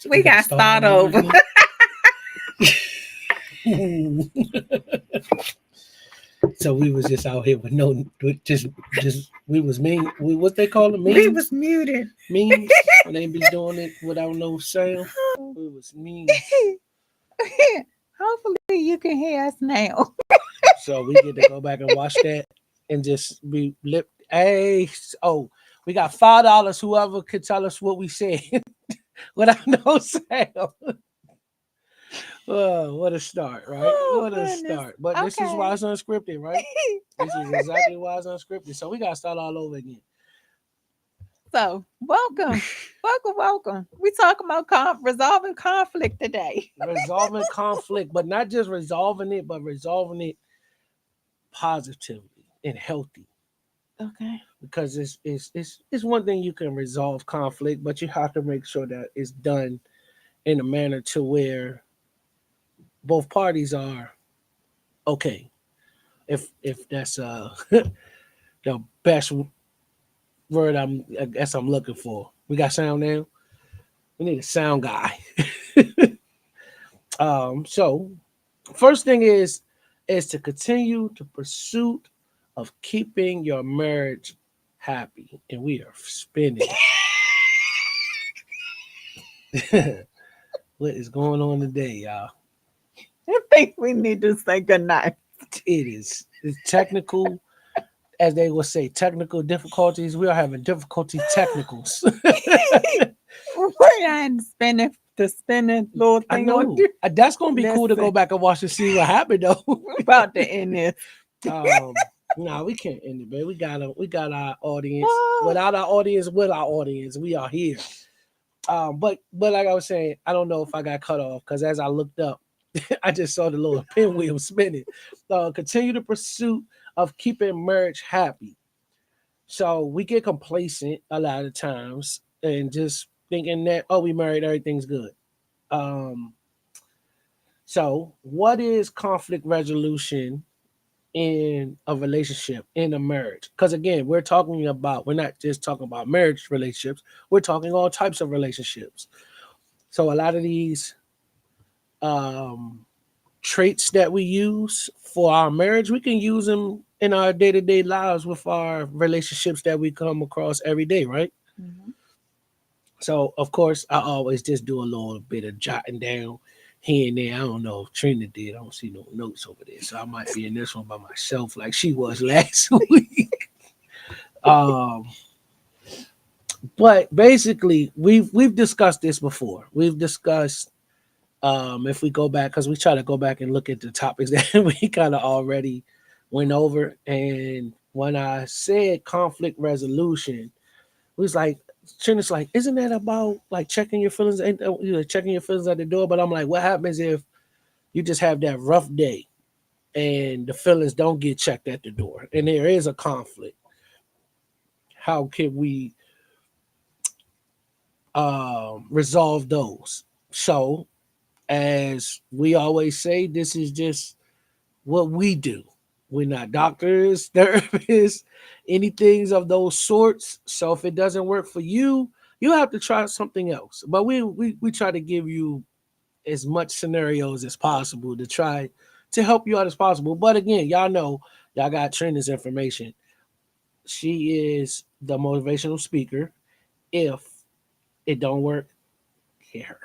We got to start over. So we was just out here with no, just we was mean. What they call it? Memes. We was muted. Memes. When they be doing it without no sound. We was memes. Hopefully you can hear us now. So we get to go back and watch that and just be lip. Hey, oh, we got $5. Whoever could tell us what we said without no sound. Oh, what a start, right? Oh, What a goodness. start. But this is why it's unscripted, right? This is exactly why it's unscripted. So we got to start all over again. So, welcome. We talking about resolving conflict today. Resolving conflict, but not just resolving it, but resolving it positively and healthy. Okay. Because it's one thing you can resolve conflict, but you have to make sure that it's done in a manner to where both parties are okay. If that's the best word I guess I'm looking for. We got sound now. We need a sound guy. So first thing is to continue the pursuit of keeping your marriage happy. And we are spinning. What is going on today, y'all? I think we need to say goodnight. It is. It's technical, as they will say, technical difficulties. We are having difficulty technicals. We're not spinning the spinning little I thing know. on you. That's gonna be cool to go Listen. back and watch and see what happened though. We're about to end this. No, we can't end it, babe. We got our audience. Without our audience, with our audience, we are here. But like I was saying, I don't know if I got cut off because as I looked up, I just saw the little pinwheel spinning. Continue the pursuit of keeping marriage happy. So we get complacent a lot of times and just thinking that, oh, we married, everything's good. Um, so what is conflict resolution in a relationship, in a marriage? Because again, we're not just talking about marriage relationships, we're talking all types of relationships. So a lot of these um, traits that we use for our marriage, we can use them in our day-to-day lives with our relationships that we come across every day, right? Mm-hmm. So of course I always just do a little bit of jotting down here and there. I don't know if Trina did. I don't see no notes over there. So I might be in this one by myself like she was last week. um but basically we've discussed this before. We've discussed if we go back, because we try to go back and look at the topics that we kind of already went over. And when I said conflict resolution, we was like, Trina's like, isn't that about like checking your feelings and checking your feelings at the door? But I'm like, what happens if you just have that rough day and the feelings don't get checked at the door and there is a conflict? How can we resolve those? So, as we always say, this is just what we do. We're not doctors, therapists, anything of those sorts. So if it doesn't work for you, you have to try something else. But we try to give you as much scenarios as possible to try to help you out as possible. But again, y'all know, y'all got Trina's information. She is the motivational speaker. If it don't work, hit her.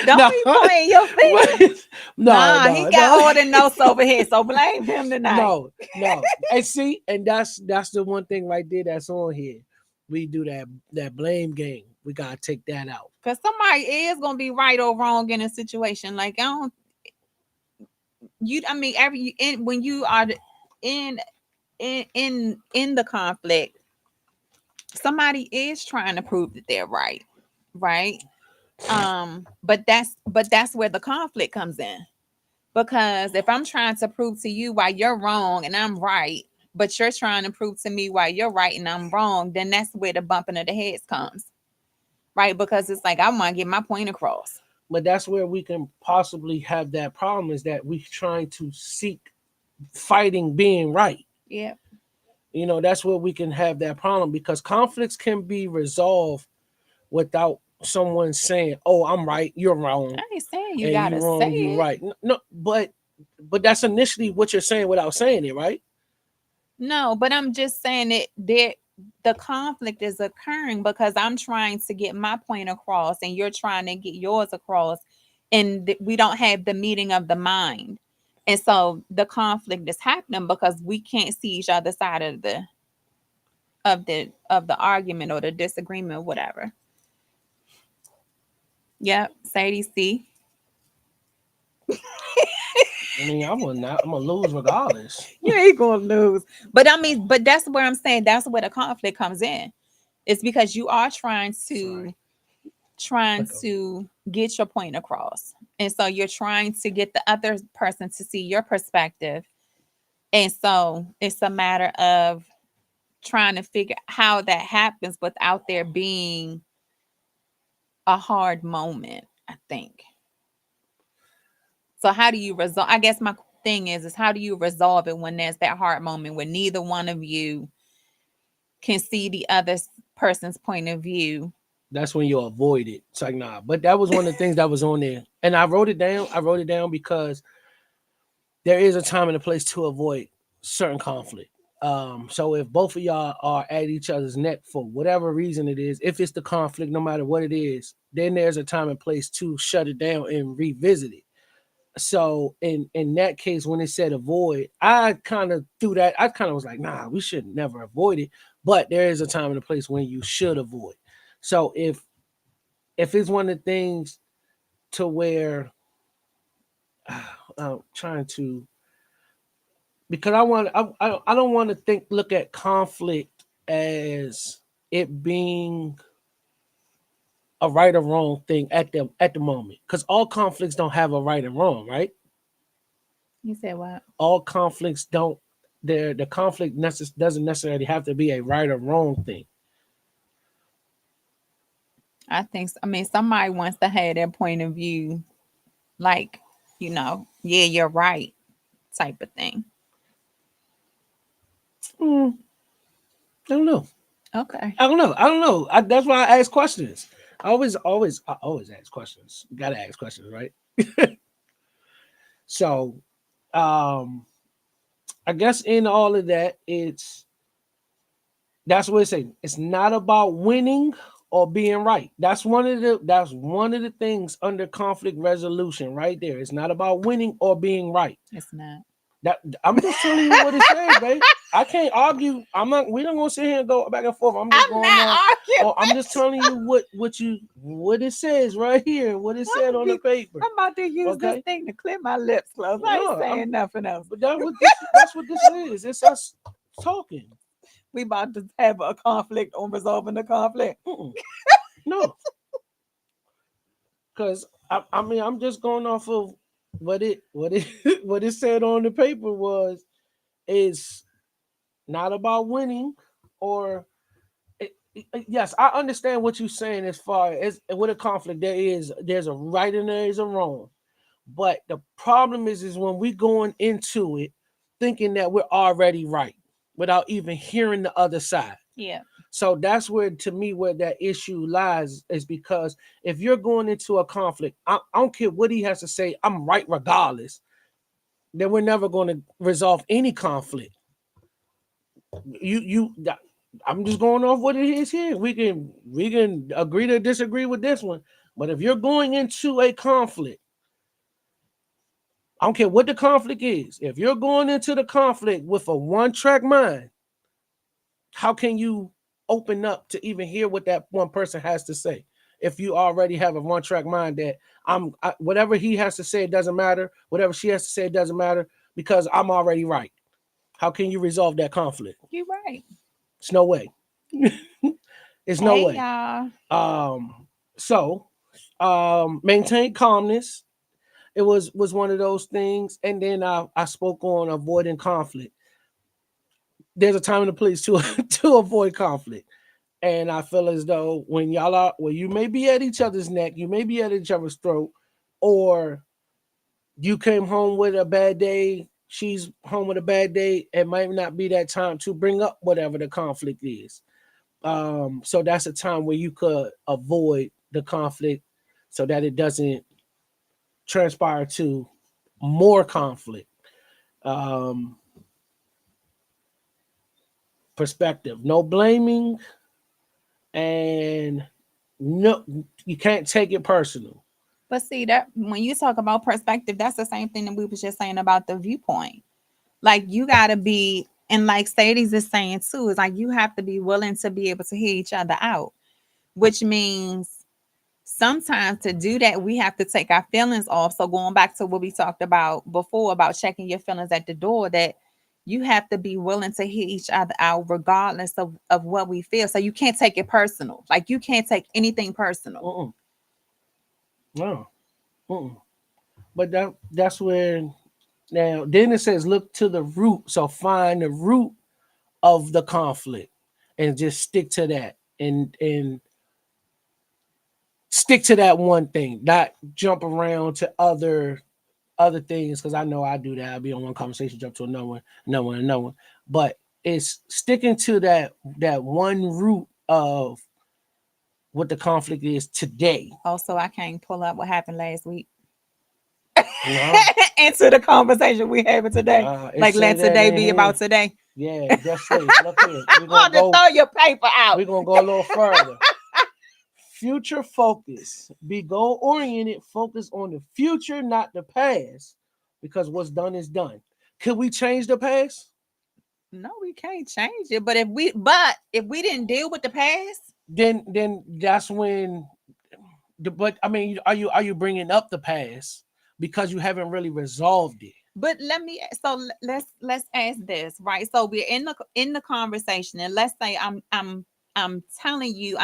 Don't be playing your feelings. No, he got all the notes over here, so blame him tonight. No. And see, and that's the one thing right there that's on here. We do that blame game. We gotta take that out. Because somebody is gonna be right or wrong in a situation. Like when you are in the conflict, somebody is trying to prove that they're right. But that's where the conflict comes in, because if I'm trying to prove to you why you're wrong and I'm right, but you're trying to prove to me why you're right and I'm wrong, then that's where the bumping of the heads comes, right? Because it's like I want to get my point across. But that's where we can possibly have that problem, is that we're trying to seek fighting being right. Yeah. That's where we can have that problem, because conflicts can be resolved without someone saying, "Oh, I'm right, you're wrong, I ain't saying you and you gotta say wrong, you it. right." No, but that's initially what you're saying without saying it, right? No, but I'm just saying it there the conflict is occurring because I'm trying to get my point across and you're trying to get yours across and we don't have the meeting of the mind. And so the conflict is happening because we can't see each other's side of the argument or the disagreement or whatever. Yep, Sadie C. I mean, I'm gonna lose regardless. You ain't gonna lose. But I mean, but that's where I'm saying that's where the conflict comes in. It's because you are Sorry. trying Okay. to get your point across. And so you're trying to get the other person to see your perspective. And so it's a matter of trying to figure how that happens without there being a hard moment, I think. So how do you resolve? I guess my thing is how do you resolve it when there's that hard moment when neither one of you can see the other person's point of view? That's when you avoid it. It's like, nah. But that was one of the things that was on there, and I wrote it down. I wrote it down because there is a time and a place to avoid certain conflict. So if both of y'all are at each other's neck for whatever reason it is, if it's the conflict, no matter what it is, then there's a time and place to shut it down and revisit it. So in that case, when it said avoid, I kind of threw that. I kind of was like, nah, we should never avoid it. But there is a time and a place when you should avoid. So if it's one of the things to where I'm trying to, because I don't want to look at conflict as it being a right or wrong thing at the moment, because all conflicts don't have a right and wrong, right? You said what? All conflicts don't. The conflict doesn't necessarily have to be a right or wrong thing. I think I mean somebody wants to have their point of view like, yeah, you're right type of thing. Hmm, I don't know. Okay. I don't know. I don't know. That's why I ask questions. I always ask questions. You gotta ask questions, right? So, um, I guess in all of that, that's what it's saying. It's not about winning or being right. That's one of the things under conflict resolution right there. It's not about winning or being right. It's not. That I'm just telling you what it says, babe. I can't argue. I'm not. We don't gonna sit here and go back and forth. I'm just I'm going not on. arguing. Oh, I'm just telling you what it says right here. What it said on the paper. I'm about to use this Okay. thing to clear my lips closed. I ain't No, saying nothing else. but that's what this is. It's us talking. We about to have a conflict on resolving the conflict. Mm-mm. No, because I mean I'm just going off of what it what it said on the paper was is not about winning or yes, I understand what you're saying as far as with a conflict there's a right and there is a wrong. But the problem is when we going into it thinking that we're already right without even hearing the other side. Yeah. So that's where to me where that issue lies is because if you're going into a conflict, I don't care what he has to say, I'm right regardless. Then we're never going to resolve any conflict. You I'm just going off what it is here. We can agree to disagree with this one. But if you're going into a conflict, I don't care what the conflict is. If you're going into the conflict with a one-track mind, how can you open up to even hear what that one person has to say? If you already have a one-track mind that whatever he has to say it doesn't matter, whatever she has to say it doesn't matter because I'm already right. How can you resolve that conflict? You right. It's no way. It's no Hey way. y'all. So maintain calmness. It was one of those things, and then I spoke on avoiding conflict. There's a time and a place to to avoid conflict, and I feel as though when you may be at each other's neck, you may be at each other's throat, or you came home with a bad day, she's home with a bad day. It might not be that time to bring up whatever the conflict is. So that's a time where you could avoid the conflict so that it doesn't transpire to more conflict. Um, Perspective, no blaming, and no, you can't take it personal. But see that when you talk about perspective, that's the same thing that we was just saying about the viewpoint. Like you gotta be, and like Sadie's is saying too, is like you have to be willing to be able to hear each other out, which means sometimes to do that we have to take our feelings off. So going back to what we talked about before about checking your feelings at the door, that you have to be willing to hear each other out regardless of what we feel. So you can't take it personal. Like you can't take anything personal. Uh-uh. No. Uh-uh. But that's where now then it says look to the root. So find the root of the conflict and just stick to that and stick to that one thing, not jump around to other things because I know I do that. I'll be on one conversation, jump to another one, another one, another one. But it's sticking to that one root of what the conflict is today. Also, I can't pull up what happened last week Uh-huh. into the conversation we having today. It Like say let that today in be here. about today. Yeah, just say, look here. We're Oh, gonna just go. throw your paper out. We're gonna go a little further. Future focus. Be goal oriented. Focus on the future, not the past, because what's done is done. Could we change the past? No, we can't change it. But if we didn't deal with the past, Then that's when. But I mean, are you bringing up the past because you haven't really resolved it? but let's ask this, right? So we're in the conversation, and let's say I'm telling you,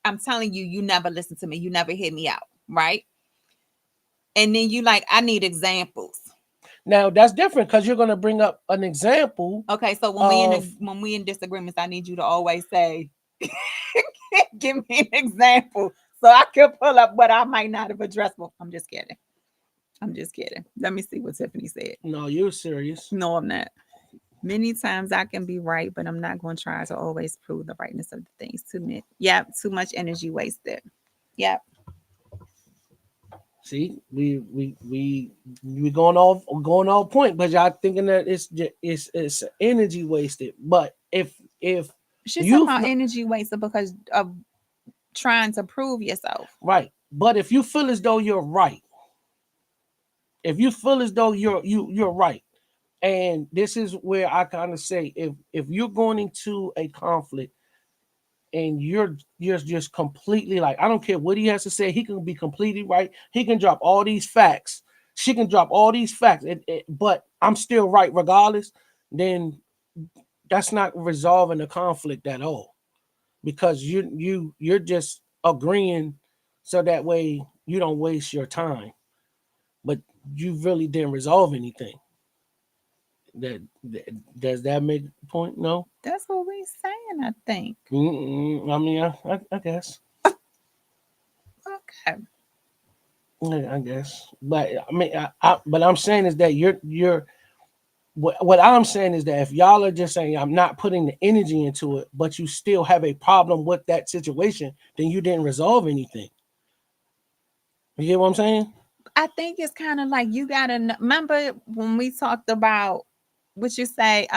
I'm telling you, you never listen to me, you never hear me out, right? And then you like, I need examples. Now that's different because you're gonna bring up an example Okay, so of when we in disagreements, I need you to always say, give me an example, so I can pull up what I might not have addressed. Well, I'm just kidding. I'm just kidding. Let me see what Tiffany said. no, you're serious. No, I'm not. Many times I can be right, but I'm not going to try to always prove the rightness of the things. Yeah, too much energy wasted. Yep. See, we going off point, but y'all thinking that it's energy wasted. But if She's talking you about energy wasted because of trying to prove yourself. right, but if you feel as though you're right, if you feel as though you're right, and this is where I kind of say if you're going into a conflict and you're just completely like I don't care what he has to say, he can be completely right. He can drop all these facts. She can drop all these facts, but I'm still right regardless. Then that's not resolving the conflict at all because you're just agreeing so that way you don't waste your time. But you really didn't resolve anything. Does that make a point? No. That's what we're saying, I think. I mean, I guess. Okay. Yeah, I guess, but I mean, but I'm saying is that you're what I'm saying is that if y'all are just saying I'm not putting the energy into it, but you still have a problem with that situation, then you didn't resolve anything. You get what I'm saying? I think it's kind of like you gotta remember when we talked about what you say,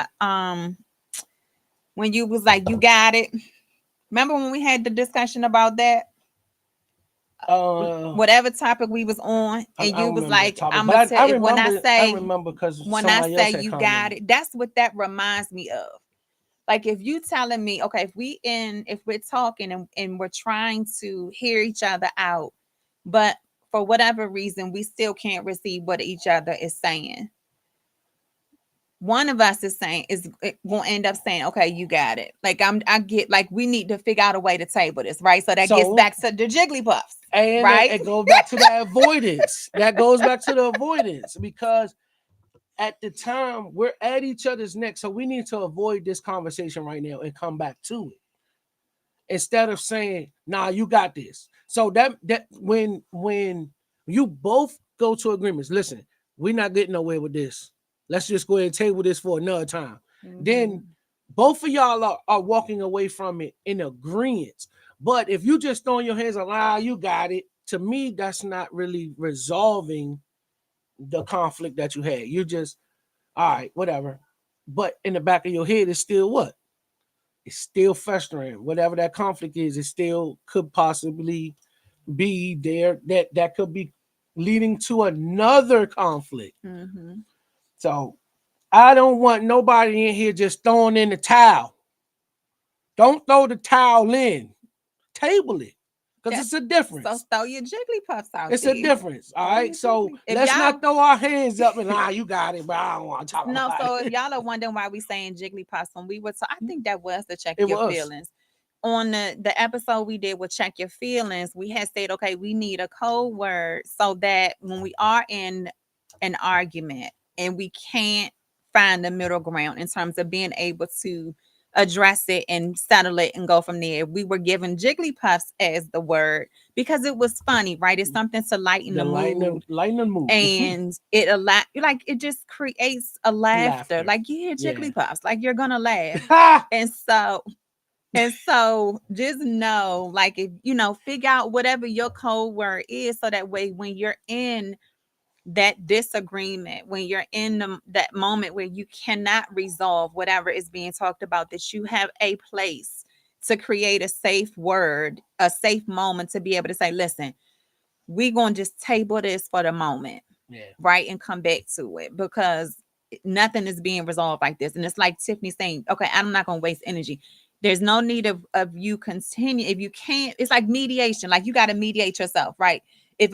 when you was like, you got it. Remember when we had the discussion about that? Uh, Whatever topic we was on, and I you don't was remember the like, topic, I'm but gonna tell I if remember I remember because when I somebody say else had you got commented. it, that's what that reminds me of. Like if you telling me, okay, if we're talking and we're trying to hear each other out, but for whatever reason we still can't receive what each other is saying. One of us is saying is gonna end up saying, okay, you got it. Like I get like we need to figure out a way to table this, right? So that gets So back to the jigglypuffs, and right? it goes back to that avoidance. That goes back to the avoidance because at the time we're at each other's neck, so we need to avoid this conversation right now and come back to it instead of saying, "Nah, you got this." So that when you both go to agreements, listen, we're not getting nowhere with this. Let's just go ahead and table this for another time. Then Mhm. Both of y'all are walking away from it in agreement. But if you just throwing your hands around, you got it. To me, that's not really resolving the conflict that you had. You just, all right, whatever. But in the back of your head, it's still what? It's still festering. Whatever that conflict is, it still could possibly be there. That could be leading to another conflict. Mm-hmm. So I don't want nobody in here just throwing in the towel. Don't throw the towel in. Table it. Because That, it's a so difference. throw your Jigglypuffs out It's a there. difference. All Throw right. your So Jiggly. If let's y'all not throw our hands up and you got it, but I don't want to talk no, about so if it. y'all are wondering why we saying Jigglypuffs when we were, so I think that was to check It your was. feelings. On the episode we did with check your feelings, we had said, okay, we need a code word so that when we are in an argument and we can't find the middle ground in terms of being able to address it and settle it and go from there. We were given Jigglypuffs as the word because it was funny, right? It's something to lighten The the mood, lightning mood. and it like it just creates a laughter. Laughter. Like, yeah, Yeah. Jigglypuffs, like you're gonna laugh. Ha! And so just know, like, if you know, figure out whatever your code word is so that way when you're in that disagreement, when you're in that moment where you cannot resolve whatever is being talked about, that you have a place to create a safe word, a safe moment to be able to say, listen, we're going to just table this for the moment, Yeah. right? And come back to it because nothing is being resolved like this. And it's like Tiffany saying, okay, I'm not going to waste energy. There's no need of you continue. If you can't, it's like mediation. Like you got to mediate yourself, right? If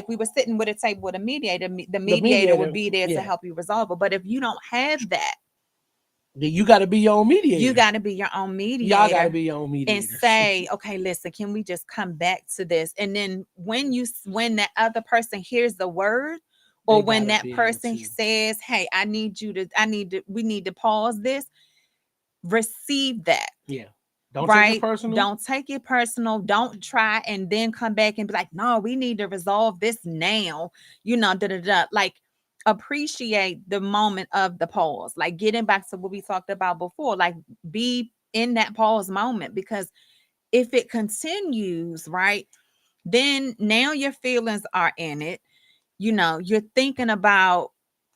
we were sitting with a table with a mediator, the The mediator would mediator. be there to Yeah. help you resolve it. But if you don't have that, You got to be your own you mediator. got to be your own Y'all got to mediator be your own and mediators. say, okay, listen, can we just come back to this? And then when that other person hears the word, They or when got to that be able person to. says, hey, we need to pause this, receive that. Yeah. Don't take it Right? personal. Don't take it personal. Don't try and then come back and be like, no, we need to resolve this now. Da da da. Like, appreciate the moment of the pause. Like, getting back to what we talked about before, like, be in that pause moment, because if it continues, right, then now your feelings are in it. You're thinking about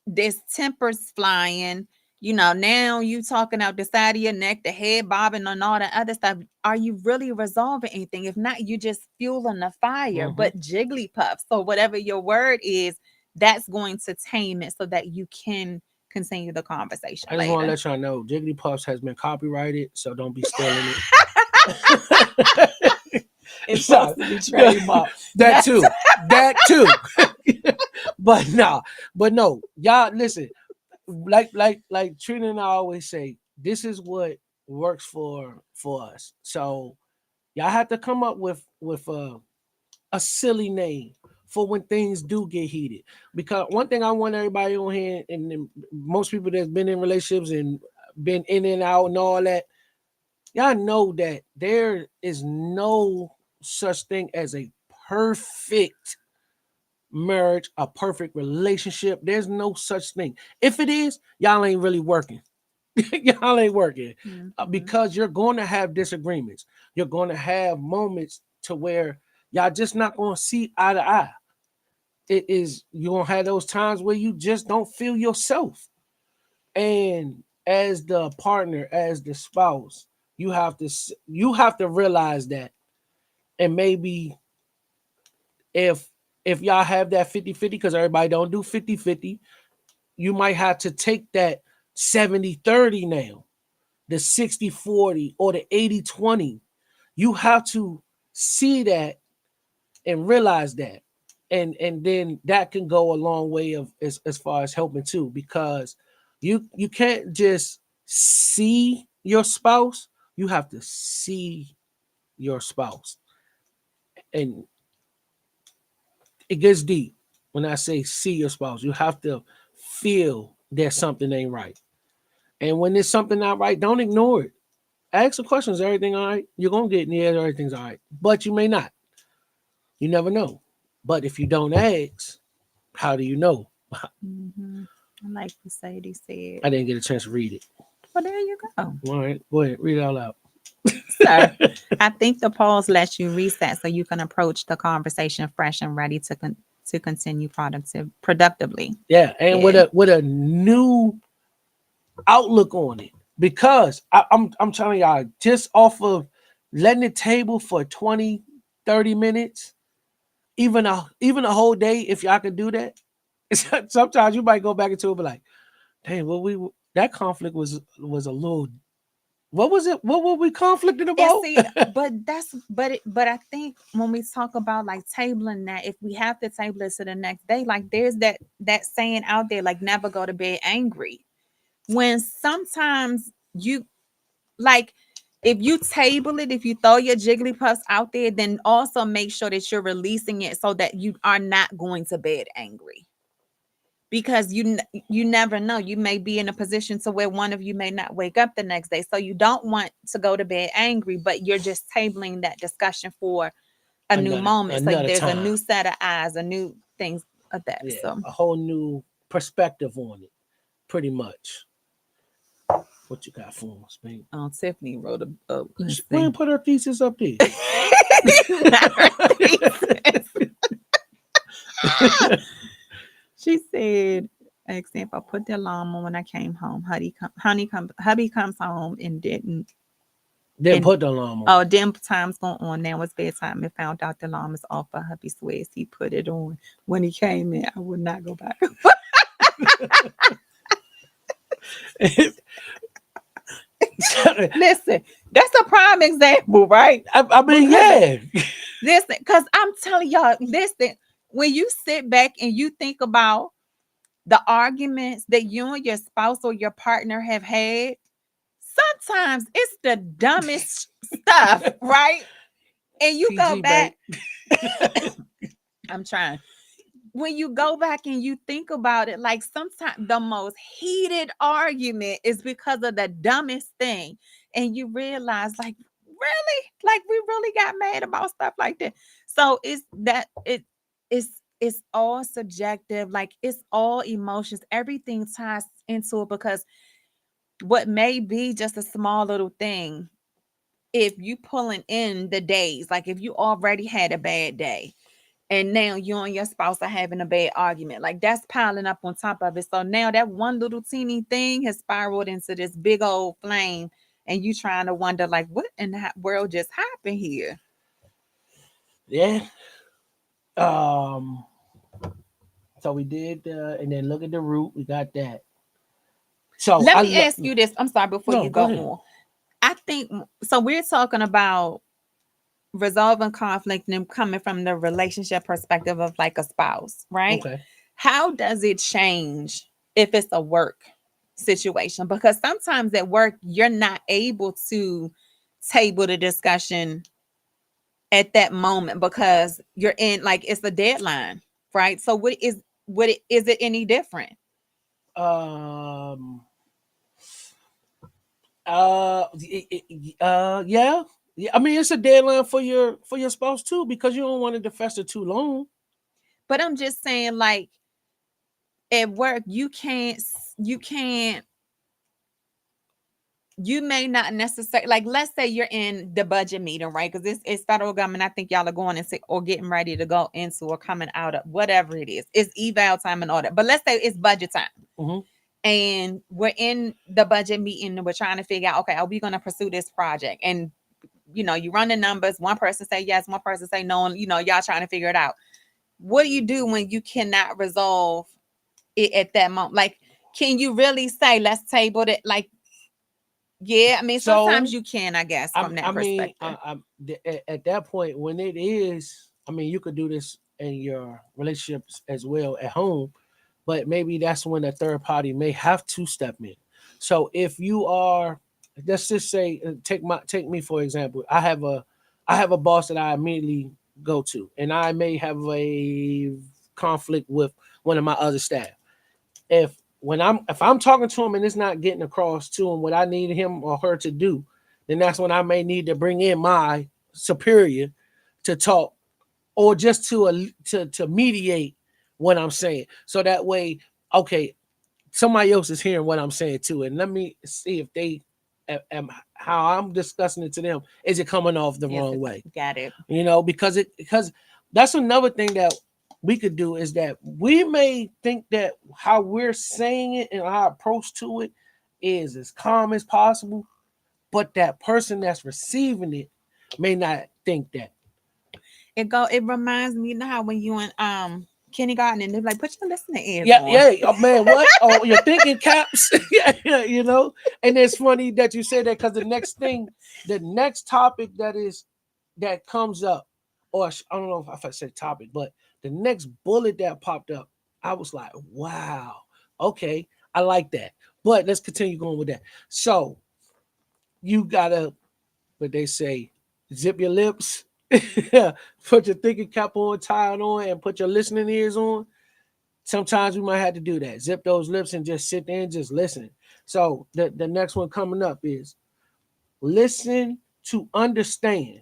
this tempers flying. Now you talking out the side of your neck, the head bobbing, and all the other stuff. Are you really resolving anything? If not, you just fueling the fire. Mm-hmm. But Jigglypuff, so whatever your word is, that's going to tame it so that you can continue the conversation I just want to later. let y'all know Jigglypuffs has been copyrighted, so don't be stealing it. It's So supposed to be trademark. that too, that too. But no, y'all listen. Like Trina and I always say, this is what works for us. So y'all have to come up with a silly name for when things do get heated. Because one thing I want everybody on here, and most people that's been in relationships and been in and out and all that, y'all know that there is no such thing as a perfect marriage, a perfect relationship. There's no such thing. If it is, y'all ain't really working. Y'all ain't working Mhm. because you're going to have disagreements. You're going to have moments to where y'all just not going to see eye to eye. It is you're going to have those times where you just don't feel yourself. And as the partner, as the spouse, you have to realize that. And maybe if if y'all have that 50-50, because everybody don't do 50-50, you might have to take that 70-30 now, the 60-40 or the 80-20. You have to see that and realize that. And then that can go a long way of as far as helping too, because you can't just see your spouse, you have to see your spouse. And it gets deep when I say see your spouse. You have to feel that something ain't right. And when there's something not right, don't ignore it. Ask the questions, everything all right? You're gonna get yeah, everything's all right. But you may not. You never know. But if you don't ask, how do you know? Mhm. I like what Sadie said. I didn't get a chance to read it. Well, there you go. All right, go ahead, read it out loud. So I think the pause lets you reset so you can approach the conversation fresh and ready to continue productively. Yeah, and Yeah. with a new outlook on it, because I'm telling y'all, just off of letting it table for 20, 30 minutes, even a whole day, if y'all can do that. Sometimes you might go back into it, but like, dang, that conflict was a little. What was it? What were we conflicted And about? see, but I think when we talk about like tabling that, if we have to table it to the next day, like there's that saying out there, like never go to bed angry. When sometimes you like if you table it, if you throw your jigglypuffs out there, then also make sure that you're releasing it so that you are not going to bed angry. Because you never know, you may be in a position to where one of you may not wake up the next day, so you don't want to go to bed angry, but you're just tabling that discussion for a new moment, so Another there's a time. new set of eyes, a new things of that. Yeah, So a whole new perspective on it, pretty much. What you got for us, babe? Tiffany wrote a let's We see. didn't put her thesis up there. Not her thesis. She said, example, put the alarm on when I came home. Hubby comes home and didn't. Didn't And put the alarm on. oh, dim time's going on. Now it's bedtime. And found out the alarm is off. But hubby swears he put it on when he came in. I would not go back. Listen, that's a prime example, right? I mean, Because yeah. listen, because I'm telling y'all, listen, when you sit back and you think about the arguments that you and your spouse or your partner have had, sometimes it's the dumbest stuff, right? And you go PG, back, babe. I'm trying. When you go back and you think about it, like sometimes the most heated argument is because of the dumbest thing. And you realize, like, really? Like we really got mad about stuff like that. So it's all subjective, like it's all emotions. Everything ties into it because what may be just a small little thing, if you pulling in the days, like if you already had a bad day and now you and your spouse are having a bad argument, like that's piling up on top of it. So now that one little teeny thing has spiraled into this big old flame, and you trying to wonder like what in the world just happened here. Yeah. Um. So we did, and then look at the root. We got that. So Let I me ask you this, I'm sorry, before no. you Go go ahead. on. I think so we're talking about resolving conflict and coming from the relationship perspective of like a spouse, right? Okay. How does it change if it's a work situation? Because sometimes at work, you're not able to table the discussion at that moment because you're in like it's a deadline, right? So is it any different? Um. Yeah. Yeah. I mean, it's a deadline for your spouse too, because you don't want it to fester too long. But I'm just saying, like at work, you can't you may not necessarily like let's say you're in the budget meeting, right? Because it's federal government. I think y'all are going into or getting ready to go into or coming out of whatever it is. It's eval time and all that. But let's say it's budget time. Mm-hmm. And we're in the budget meeting and we're trying to figure out, okay, are we going to pursue this project? And you run the numbers. One person say yes, one person say no, and y'all trying to figure it out. What do you do when you cannot resolve it at that moment? Like, can you really say, let's table it? Like, yeah, I mean, sometimes So you can, I guess, from I that mean, perspective. at that point when it is, I mean, you could do this in your relationships as well at home, but maybe that's when a third party may have to step in. So if you are, let's just say, take me for example. I have a boss that I immediately go to, and I may have a conflict with one of my other staff. If I'm talking to him and it's not getting across to him what I need him or her to do, then that's when I may need to bring in my superior to talk, or just to mediate what I'm saying. So that way, okay, somebody else is hearing what I'm saying too, and let me see if they am how I'm discussing it to them. Is it coming off the Yes, wrong way? got it. Because that's another thing that we could do is that we may think that how we're saying it and our approach to it is as calm as possible, but that person that's receiving it may not think that. It reminds me, you know how when you in kindergarten and they're like, put your listening ears Yeah, on. yeah, oh, man. What? Oh, you're thinking caps? Yeah, yeah, And it's funny that you say that because the next topic that comes up, or I don't know if I said topic, but the next bullet that popped up, I was like, wow, okay, I like that. But let's continue going with that. So you gotta, what they say, zip your lips, put your thinking cap on, tie it on, and put your listening ears on. Sometimes we might have to do that. Zip those lips and just sit there and just listen. So the next one coming up is listen to understand,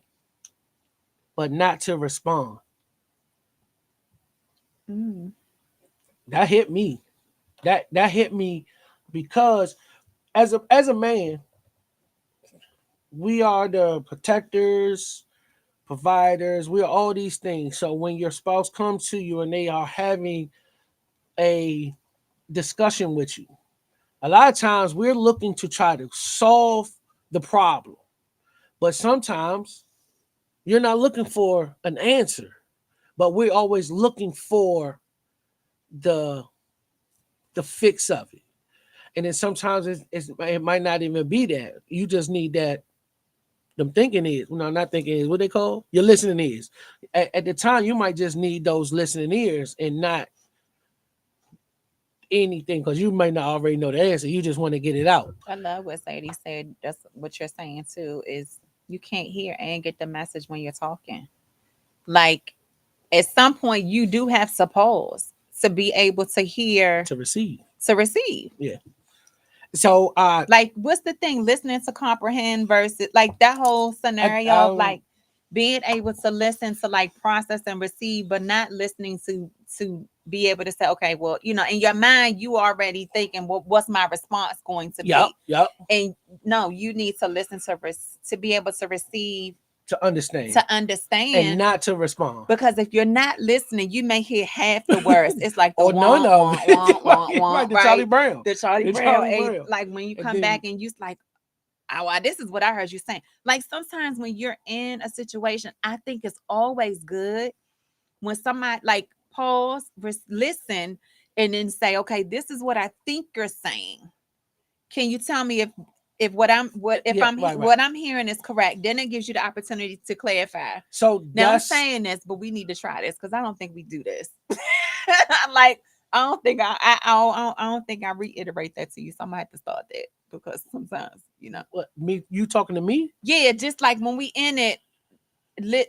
but not to respond. Mm. That hit me. That hit me because as a man, we are the protectors, providers. We are all these things. So when your spouse comes to you and they are having a discussion with you, a lot of times we're looking to try to solve the problem. But sometimes you're not looking for an answer, but we're always looking for the the fix of it. And then sometimes it might not even be that. You just need that them thinking is, no, not thinking is what they call your listening ears. At the time, you might just need those listening ears and not anything because you might not already know the answer. You just want to get it out. I love what Sadie said. That's what you're saying too, is you can't hear and get the message when you're talking. Like at some point you do have to pause to be able to hear, To receive. to receive. Yeah. So Like what's the thing? Listening to comprehend versus like that whole scenario of I like being able to listen to like process and receive, but not listening to be able to say, okay, well, in your mind you already thinking, well, what's my response going to yep, be? yep. And no, you need to listen to be able to receive, To understand to and understand. not to respond. Because if you're not listening, you may hear half the words. It's like the Or none want, of want, it. want, want, Right, want, the Charlie right? Brown. The Charlie The Brown. Charlie And Brown. like when you And come then back and you like, oh, wow, this is what I heard you saying. Like sometimes when you're in a situation, I think it's always good when somebody like pause, listen, and then say, okay, this is what I think you're saying. Can you tell me if yeah, right, right. what I'm hearing is correct? Then it gives you the opportunity to clarify. So Now I'm that's saying this, but we need to try this because I don't think we do this. Like I don't think I don't think I reiterate that to you. So I'm gonna have to start that because sometimes what me you talking to me? yeah, just like when we in it,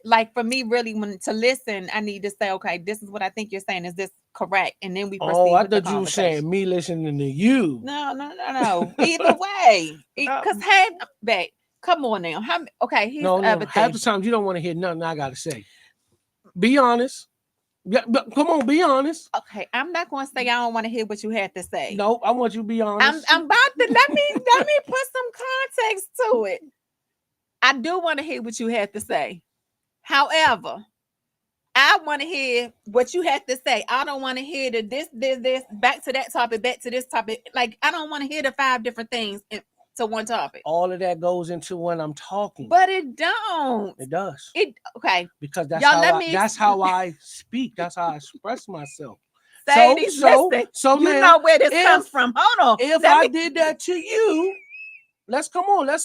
like for me, really, when to listen, I need to say, okay, this is what I think you're saying. Is this correct? And then we Oh, proceed I with the thought you were saying conversation. me listening to you. No, no, no, no. Either way, Uh, because hey, babe, come on now. Okay, here's no, the no. other Half thing. the time you don't want to hear nothing I gotta say. Be honest. Yeah, but come on, be honest. Okay, I'm not going to say I don't want to hear what you had to say. No, I want you to be I'm honest. I'm about to let me put some context to it. I do want to hear what you had to say. However, I want to hear what you had to say. I don't want to hear the this, back to that topic, back to this topic. Like I don't want to hear the five different things to one topic. All of that goes into when I'm talking. But it don't. It does. It okay. Because Y'all let me that's how I speak. That's how I express myself. say So these. so Listen, so you now know where this comes if from. Hold on. if Let I me did that to you, let's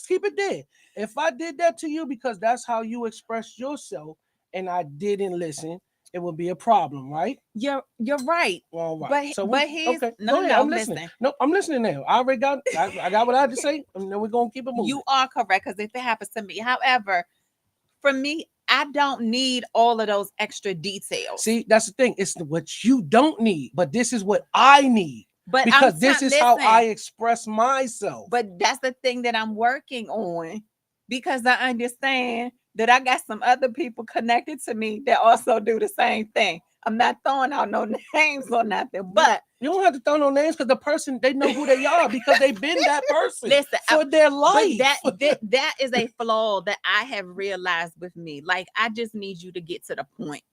keep it there. If I did that to you because that's how you express yourself and I didn't listen, it would be a problem, right? you're right. All right. But So but he's okay, no go no ahead. no I'm listening. listen. No, I'm listening now. I got what I had to say, and then we're gonna keep it moving. You are correct because if it happens to me. However, for me, I don't need all of those extra details. See, that's the thing. It's what you don't need, but this is what I need. But Because this is how I express myself. But that's the thing that I'm working on because I understand that I got some other people connected to me that also do the same thing. I'm not throwing out no names or nothing, but you don't have to throw no names because the person they know who they are because they've been that person listen, for their but life. that is a flaw that I have realized with me. Like, I just need you to get to the point.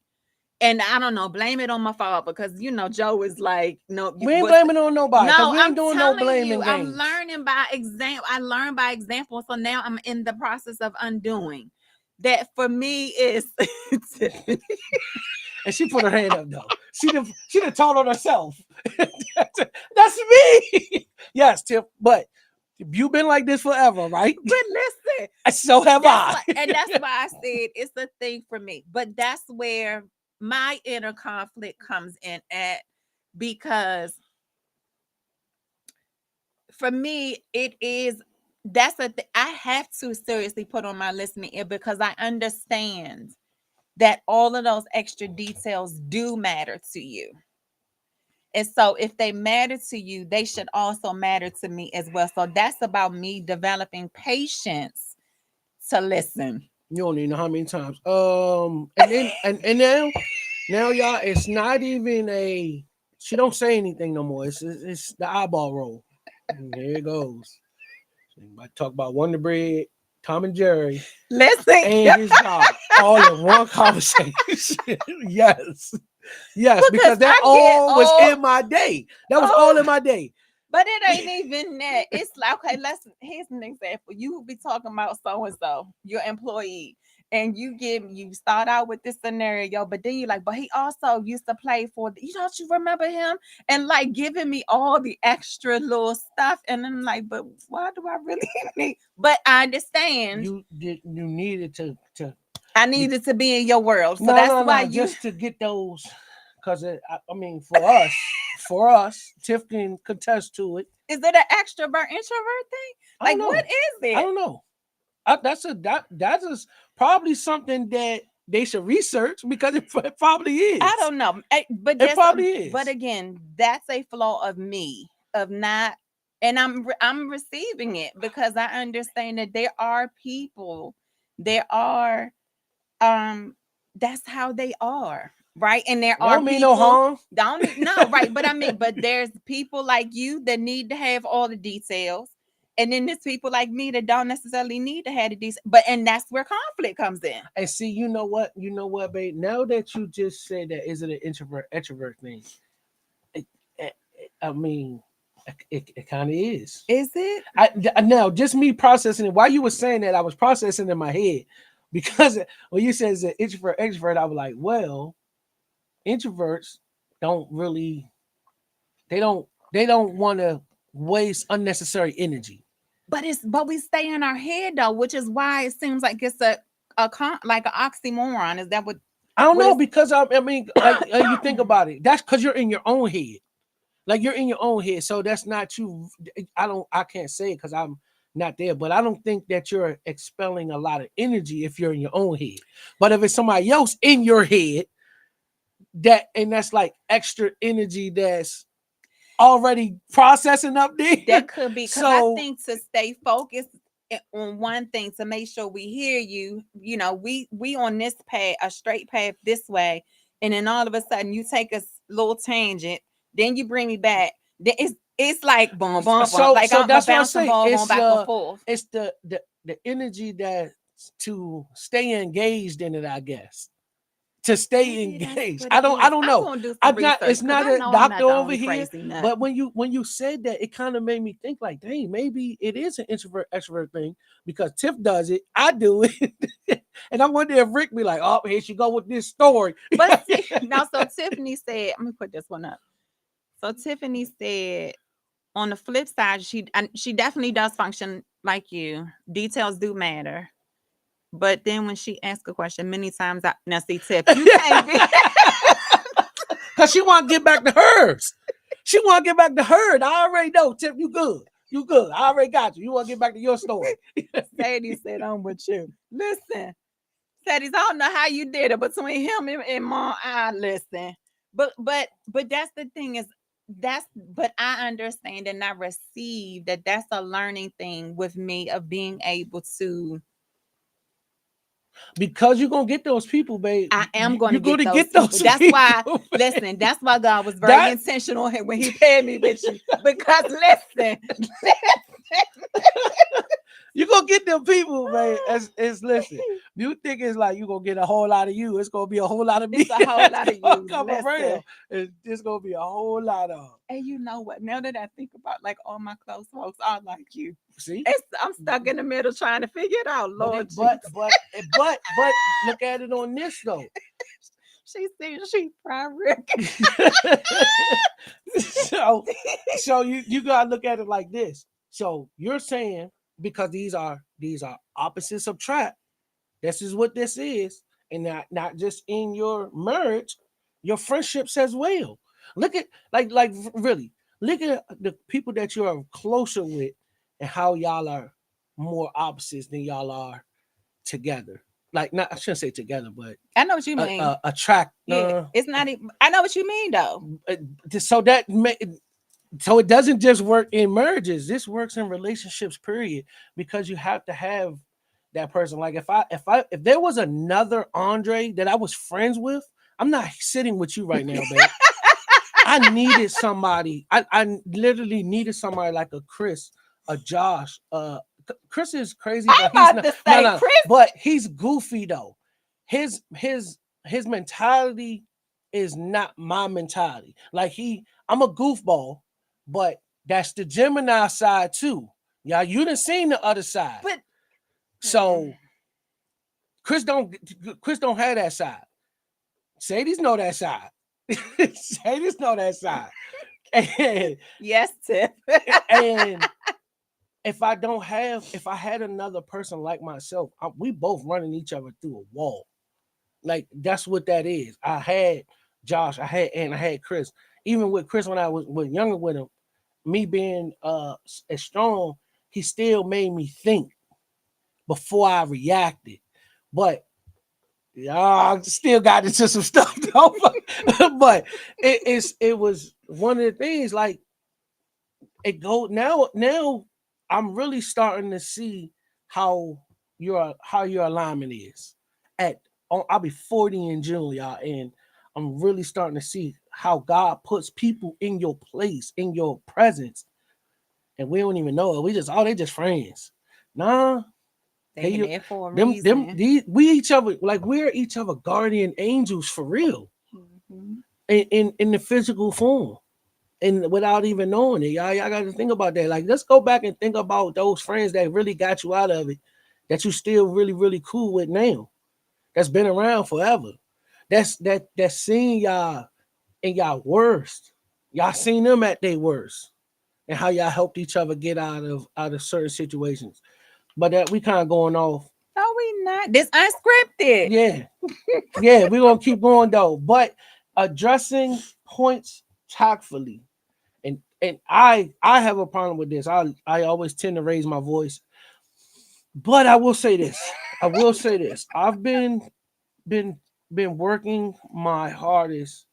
And I don't know, blame it on my father because Joe is like, no, We ain't what's blaming it on nobody because no, we I'm ain't doing no telling you, blaming I'm games. learning by example. I learned by example. So now I'm in the process of undoing. That for me is And she put her hand up though. She done told on herself. That's me. Yes, Tiff. But you've been like this forever, right? but listen, So have that's I. what, and that's why I said it's a thing for me. But that's where my inner conflict comes in at, because for me it is, I have to seriously put on my listening ear because I understand that all of those extra details do matter to you. And so if they matter to you, they should also matter to me as well. So that's about me developing patience to listen. You don't even know how many times. And then and now y'all, it's not even a. She don't say anything no more. It's the eyeball roll. And there it goes. I talk about Wonder Bread, Tom and Jerry, Listen, and his dog all in one conversation. Yes, yes, because because that I get all was all, in my day. That was all oh, in my day. but it ain't even that. It's like, okay, here's an example. You be talking about so and so, your employee, and you start out with this scenario, but then you like, but he also used to play for don't you remember him? And like giving me all the extra little stuff. And I'm like, but why do I really need? But I understand You needed to I needed to be in your world. So no that's no why no you just to get those because I mean for us Tiff can contest to it. is it an extrovert introvert thing? I don't Like, what know. is I it? don't know. That is probably something that they should research because it probably I is. don't know. But It that's probably but is. again, that's a flaw of me of not, and I'm receiving it because I understand that there are people, there are um that's how they are, right? And there It are don't mean no people harm. don't need no, right, but I mean, but there's people like you that need to have all the details, and then there's people like me that don't necessarily need to have the details, but and that's where conflict comes in. And see, you know what? You know what, babe? Now that you just said that, is it an introvert extrovert thing? It, it, I mean, it kind of is. Is it? Now just me processing it while you were saying that, I was processing in my head because when you said it's an introvert extrovert, I was like, well, introverts don't really they don't want to waste unnecessary energy. But we stay in our head though, which is why it seems like it's like an oxymoron. Is that I don't what know is? because I mean, like you think about it, that's because you're in your own head. Like you're in your own head, so that's not you. I can't say it because I'm not there, but I don't think that you're expelling a lot of energy if you're in your own head. But if it's somebody else in your head, that's like extra energy that's already processing up there. That could be because I So think to stay focused on one thing to make sure we hear you. We on this path, a straight path this way, and then all of a sudden you take a little tangent, then you bring me back. Then it's like boom, boom, boom, so like so I'm a that's what I bouncing say. ball going It's back and the forth. it's the energy that to stay engaged in it, I guess. To stay Maybe that's engaged. what I it don't I is. don't I'm know. gonna do some I'm not research it's because not I a know I'm doctor not the over only here, crazy nut. but when you said that, it kind of made me think like, dang, maybe it is an introvert extrovert thing because Tiff does it, I do it. And I wonder if Rick be like, oh, here she go with this story. But see, now, so Tiffany said, let me put this one up. So Tiffany said, on the flip side, she definitely does function like you. Details do matter. But then when she asks a question, many times now see Tiff, you can't be Cause she want to get back to hers. She want to get back to her. And I already know, Tiff, you good. You good. I already got you. You want to get back to your story. Sadie said I'm with you. Listen, Sadie, I don't know how you did it between him and mom. I listen. But that's the thing is but I understand and I receive that that's a learning thing with me of being able to because you're gonna get those people, babe. I am going to You're get gonna those get people. those That's why, people. listen, that's why God was very That intentional when he paired me with you. Because listen, you're gonna get them people, man. As listen, you think it's like you're gonna get a whole lot of you, it's gonna be a whole lot of me it's a whole that's lot of gonna you. come Listen. around. It's gonna be a whole lot of And you know what? Now that I think about like all my close folks are like you. see. I'm stuck in the middle trying to figure it out, But Lord it Jesus. but look at it on this though. She said she private. so you gotta look at it like this. So you're saying because these are opposites attract. This is what this is, and not just in your marriage, your friendships as well. Look at like really look at the people that you are closer with, and how y'all are more opposites than y'all are together. Like not I shouldn't say together, but I know what you mean. attract. Yeah, it's not even. I know what you mean though. So so it doesn't just work in marriages. This works in relationships, period. Because you have to have that person. Like if there was another Andre that I was friends with, I'm not sitting with you right now, babe. I needed somebody. I literally needed somebody like a Chris, a Josh. Chris is crazy, I'm but he's about not. to No, say, no, Chris. but he's goofy though. His mentality is not my mentality. Like I'm a goofball, but that's the Gemini side too. Yeah, you done seen the other side. But So Chris don't have that side. Sadie's know that side. Sadie's know that side. And, yes, Tiff. and if I had another person like myself, we both running each other through a wall. Like that's what that is. I had Josh, I had Chris. Even with Chris when I was younger with him, me being as strong, he still made me think before I reacted. But I still got into some stuff though. But it was one of the things like it go now I'm really starting to see how your alignment is at I'll be 40 in June, y'all, and I'm really starting to see how God puts people in your place, in your presence, and we don't even know it. They just friends. Nah, They in they there for a them reason. these we each other like we're each other guardian angels for real Mhm. in the physical form and without even knowing it. Y'all got to think about that. Like, let's go back and think about those friends that really got you out of it, that you still really, really cool with now. That's been around forever. That's seen y'all in y'all worst. Y'all seen them at their worst, and how y'all helped each other get out of certain situations. But that we kind of going off. No, we not. This unscripted. Yeah, yeah, we're gonna keep going though. But addressing points tactfully and I have a problem with this. I always tend to raise my voice, but I will say this. I will say this. I've been been working my hardest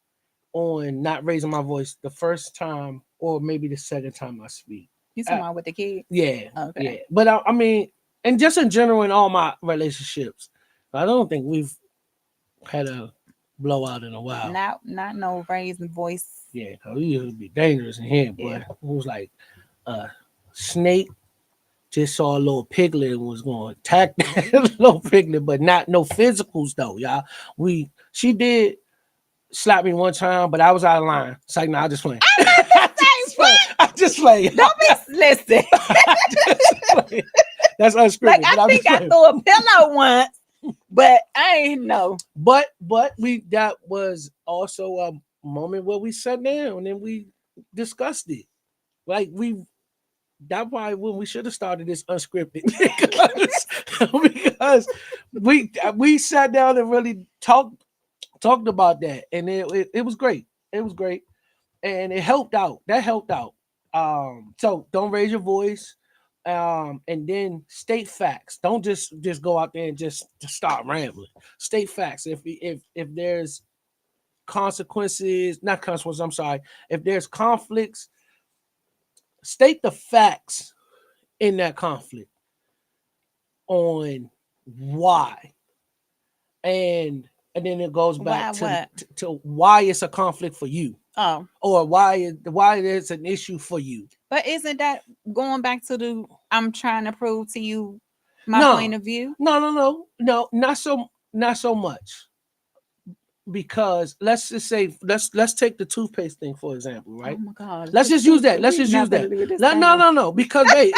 on not raising my voice the first time or maybe the second time I speak. You talking Uh, about with the kids? yeah, yeah. Okay. But I mean, and just in general in all my relationships, I don't think we've had a blowout in a while. Not no raising voice. Yeah, 'cause we used to be dangerous in here, Yeah. but it was like a snake just saw a little piglet and was going to attack that little piglet, but not no physicals though, y'all. She did slap me one time, but I was out of line. It's like, nah, I just playing. I'm about to I say just play. what? I just play. Don't be listen. I just play. That's Like unscripted, I but I'm think just I playing. threw a pillow once, but I ain't know. But we that was also a moment where we sat down and we discussed it. Like that why when we should have started this unscripted because we sat down and really talked about that and it was great. It was great and it helped out. That helped out. So don't raise your voice. And then state facts. Don't just go out there and just start rambling. State facts. If there's consequences, not consequences, I'm sorry. If there's conflicts, state the facts in that conflict on why. and then it goes Why back what? to why it's a conflict for you, Oh, or why it's an issue for you. but isn't that going back to the I'm trying to prove to you my No, point of view? no, not so much. Because let's just say let's take the toothpaste thing for example, Oh right? my God, Let's this just use that. toothpaste, Let's we just use nothing to that. do with this No, because babe,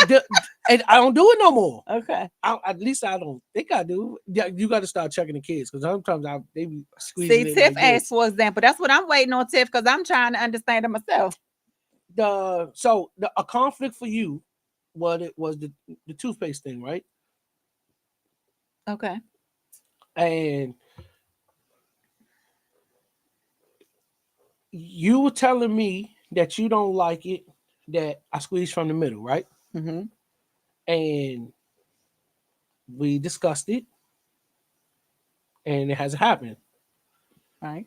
and I don't do it no more. Okay. At least I don't think I do. Yeah, you got to start checking the kids because sometimes they be See, squeezing it Tiff like asked this. for example. That's what I'm waiting on, Tiff, because I'm trying to understand it myself. A conflict for you, what it was the toothpaste thing, right? Okay. And you were telling me that you don't like it that I squeeze from the middle, right? Mm-hmm. And we discussed it, and it hasn't happened. Right.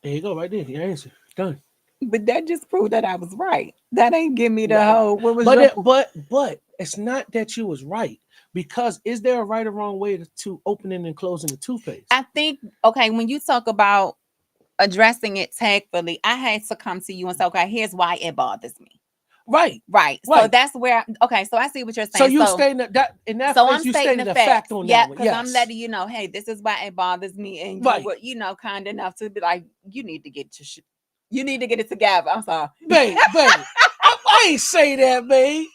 There you go, right there. Your answer done. But that just proved that I was right. That ain't give me the That, whole what was your but it's not that you was right because is there a right or wrong way to opening and closing the toothpaste? I think okay, when you talk about addressing it tactfully, I had to come to you and say, okay, here's why it bothers me. Right, Right. So right. that's where okay, so I see what you're So saying. you So stating that in that so place I'm you stating stated the a fact facts. on Yeah, that one. because I'm Yes, letting you know, hey, this is why it bothers me. And you right, were, kind enough to be like, you need to get your you need to get it together. I'm sorry. babe. I ain't say that, babe.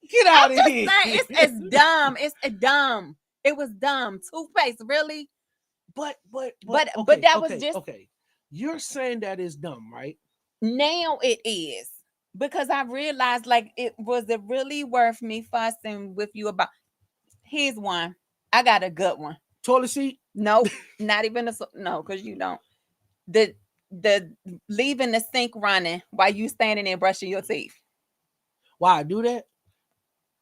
Get I'm out of just here. saying it's dumb. It's a dumb. It was dumb. Toothpaste, really? But that was just Okay. You're saying that is dumb, right? now it is. Because I realized like it really worth me fussing with you about here's one. I got a good one. Toilet seat. Nope, not even no, because you don't. The leaving the sink running while you standing there brushing your teeth. Why I do that?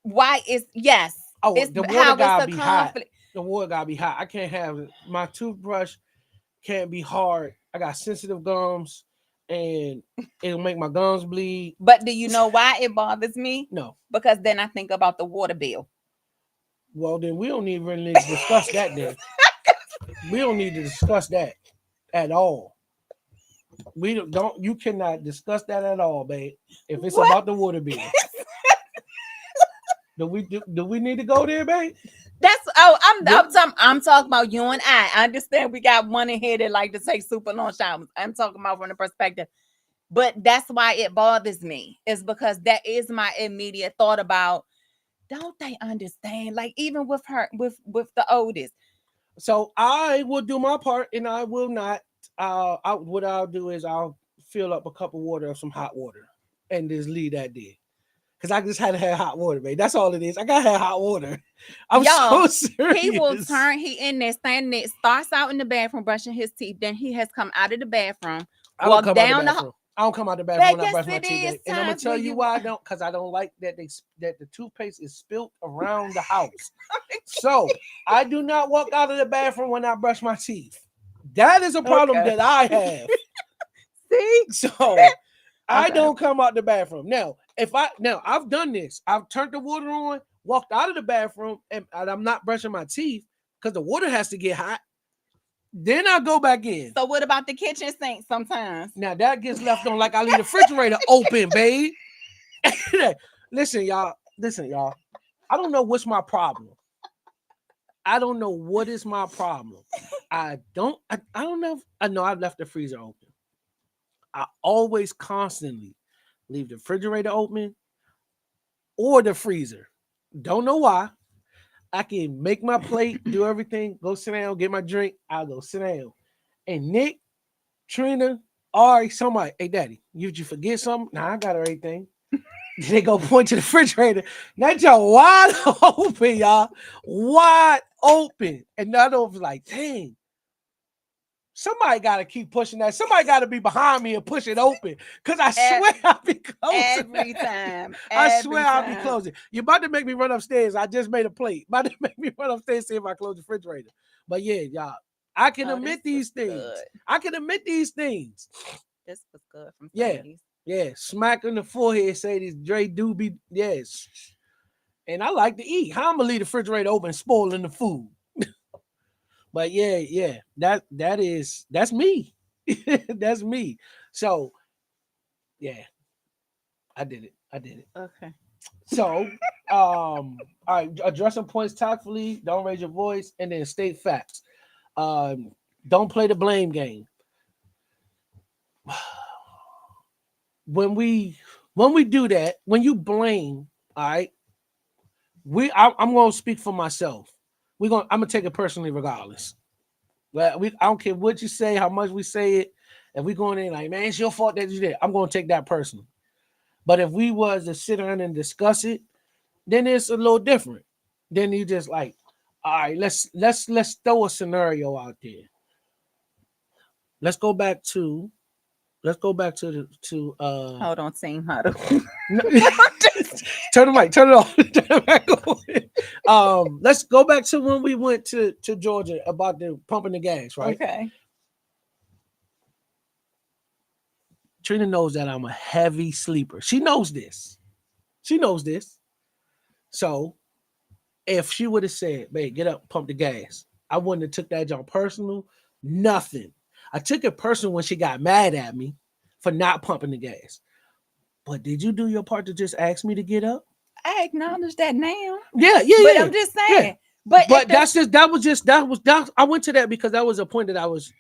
Why is yes, Oh, it's the water how it's gotta a be hot. conflict. The water gotta be hot. I can't have my toothbrush can't be hard. I got sensitive gums, and it'll make my gums bleed. But do you know why it bothers me? No. Because then I think about the water bill. Well, then we don't even really discuss that. Then we don't need to discuss that at all. We don't. You cannot discuss that at all, babe. If it's What? about the water bill, do we need to go there, babe? That's Do- I'm talking about you and I understand we got one in here that like to take super long showers. I'm talking about from the perspective, but that's why it bothers me. Is because that is my immediate thought about. Don't they understand? Like even with her, with the oldest. So I will do my part, and I will not. What I'll do is I'll fill up a cup of water of some hot water, and just leave that there. Cause I just had to have hot water, babe. That's all it is. I gotta have hot water. I'm Y'all, so he will serious. turn. He in there standing there, starts out in the bathroom brushing his teeth. Then he has come out of the bathroom, I don't walk come out the down the. bathroom. I don't come out the bathroom But when I yes, brush my it teeth, is babe. And I'm gonna times tell where you you. why I don't, cause I don't like that the toothpaste is spilt around the house. So I do not walk out of the bathroom when I brush my teeth. That is a problem Okay. that I have. See. So I Okay. don't come out the bathroom. Now I've done this. I've turned the water on, walked out of the bathroom, and I'm not brushing my teeth because the water has to get hot. Then I go back in. So what about the kitchen sink? Sometimes. Now that gets left on like I leave the refrigerator open, babe. Listen, y'all. Listen, y'all. I don't know what's my problem. I don't know what is my problem. I don't know. I know I left the freezer open. I always constantly leave the refrigerator open or the freezer. Don't know why. I can make my plate, do everything, go sit down, get my drink. I'll go sit down. And Nick, Trina, Ari, somebody, hey daddy, did you forget something? Nah, I got everything. They go point to the refrigerator. That y'all wide open, y'all. Wide open. And I was like, dang. Somebody got to keep pushing that. Somebody got to be behind me and push it open. Because I swear I'll be closing Every that. time. I swear Every I'll be time. closing. You're about to make me run upstairs. I just made a plate. About to make me run upstairs see if I close the refrigerator. But yeah, y'all, I can Oh, this admit was these things. good. I can admit these things. This was good from Yeah. Sadie's. Yeah. Smack in the forehead, say these Dre do be, yes. And I like to eat. How I'm going to leave the refrigerator open spoiling the food? But yeah, that's me. That's me. So yeah, I did it. I did it. Okay. So all right, addressing points tactfully, don't raise your voice, and then state facts. Um, don't play the blame game. When we do that, when you blame, all right, I'm gonna speak for myself. I'm gonna take it personally regardless. Well, I don't care what you say, how much we say it. If we going in like, man, it's your fault that you did, I'm gonna take that personally. But if we was to sit down and discuss it, then it's a little different. Then you just like, all right, let's throw a scenario out there. Let's go back to Hold on, team huddle. turn the mic, turn it off. Turn it back on. Let's go back to when we went to Georgia about the pumping the gas, right? Okay. Trina knows that I'm a heavy sleeper. She knows this. She knows this. So if she would have said, "Babe, get up, pump the gas," I wouldn't have took that job personal. Nothing. I took it personal when she got mad at me for not pumping the gas. But did you do your part to just ask me to get up? I acknowledge that now, Yeah, yeah, but yeah, I'm just yeah. saying. But But that I went to that because that was a point that I was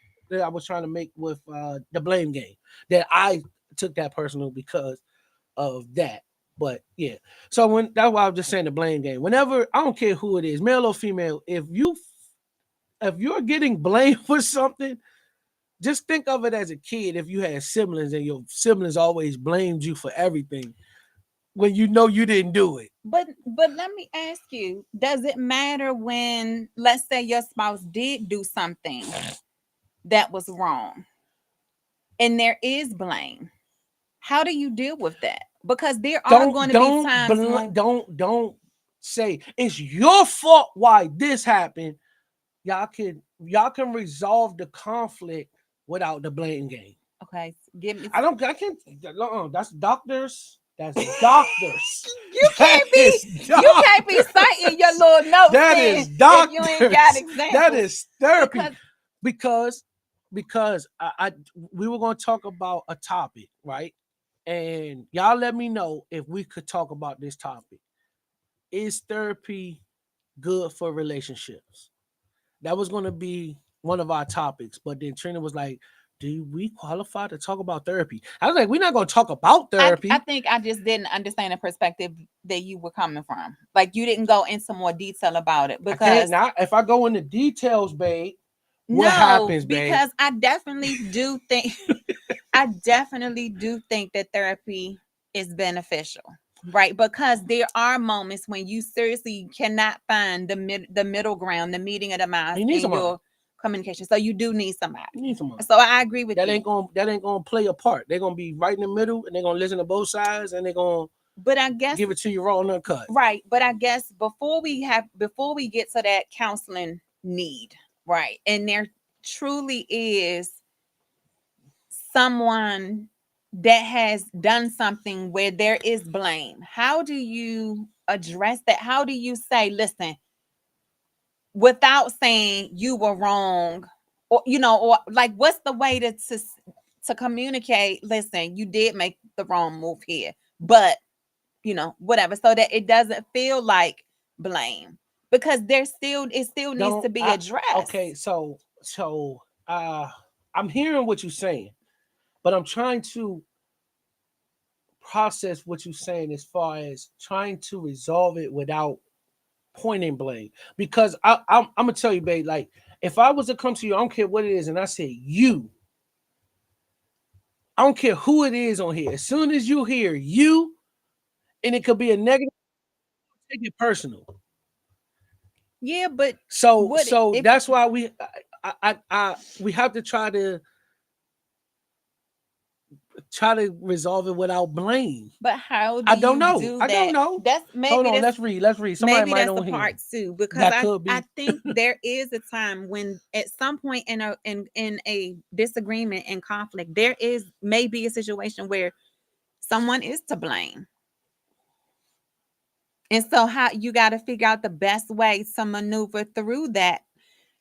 trying to make with the blame game. That I took that personal because of that. But yeah. So when that's why I was just saying the blame game. Whenever I don't care who it is, male or female, if you're getting blamed for something, just think of it as a kid if you had siblings and your siblings always blamed you for everything when you know you didn't do it. but let me ask you, does it matter when, let's say, your spouse did do something that was wrong and there is blame? How do you deal with that? Because there are going to be times when, Don't say it's your fault why this happened. Y'all can resolve the conflict without the blame game. okay, give me. I can't. That's doctors. That's doctors. You That can't be is you can't be doctors. citing your little notes That then is if you ain't got doctors. That examples. is therapy. Because Because I we were going to talk about a topic, right? And y'all let me know if we could talk about this topic. Is therapy good for relationships? That was going to be one of our topics, but then Trina was like, "Do we qualify to talk about therapy?" I was like, "We're not going to talk about I therapy." think I just didn't understand the perspective that you were coming from. Like you didn't go into more detail about it I can't because not if I go into details, babe. What no, happens, babe? because I definitely do think I definitely do think that therapy is beneficial. Right, because there are moments when you seriously cannot find the middle ground, the meeting of the minds You need in somebody. your communication. So you do need somebody. You need somebody. So I agree with That you. ain't gonna play a part. They're gonna be right in the middle, and they're gonna listen to both sides, and they're gonna But I guess give it to you raw and uncut. right, but I guess before we get to that counseling need, right? And there truly is someone that has done something where there is blame. How do you address that? How do you say, listen, without saying you were wrong, or or like what's the way to communicate, listen, you did make the wrong move here, but whatever, so that it doesn't feel like blame, because it still needs Don't to be I? addressed. Okay, so I'm hearing what you're saying, but I'm trying to process what you're saying as far as trying to resolve it without pointing blame. Because I'm gonna tell you, babe, like if I was to come to you, I don't care what it is, and I say you, I don't care who it is on here. As soon as you hear you, and it could be a negative, take it personal. Yeah, but So what so if that's why we have to try to resolve it without blame. but how do I don't you know. do I don't that? know. That's Hold maybe on, that's let's read. Let's read. Somebody maybe might that's the on here. part two, because That I could I be. think there is a time when at some point in a disagreement and conflict, there is maybe a situation where someone is to blame. And so how you got to figure out the best way to maneuver through that,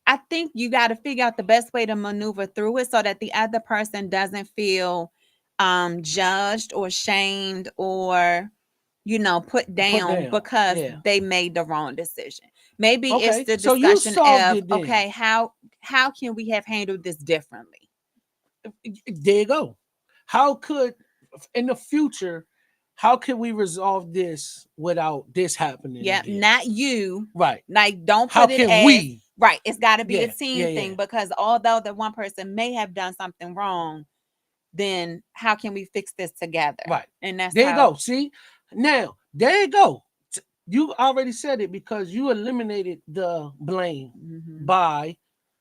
I think you got to figure out the best way to maneuver through it so that the other person doesn't feel judged or shamed or put Put down down. because Yeah. they made the wrong decision. Maybe it's Okay. the So you discussion solved of, it then. okay, how can we have handled this differently? There you go. How could in the future, how can we resolve this without this happening Yeah, again? not you. Right. Like, don't How put it can as we? right. It's got to be a Yeah. team Yeah. Yeah. thing because although the one person may have done something wrong, then how can we fix this together? Right. And that's There you how. go. See? Now, there you go. You already said it because you eliminated the blame Mhm. by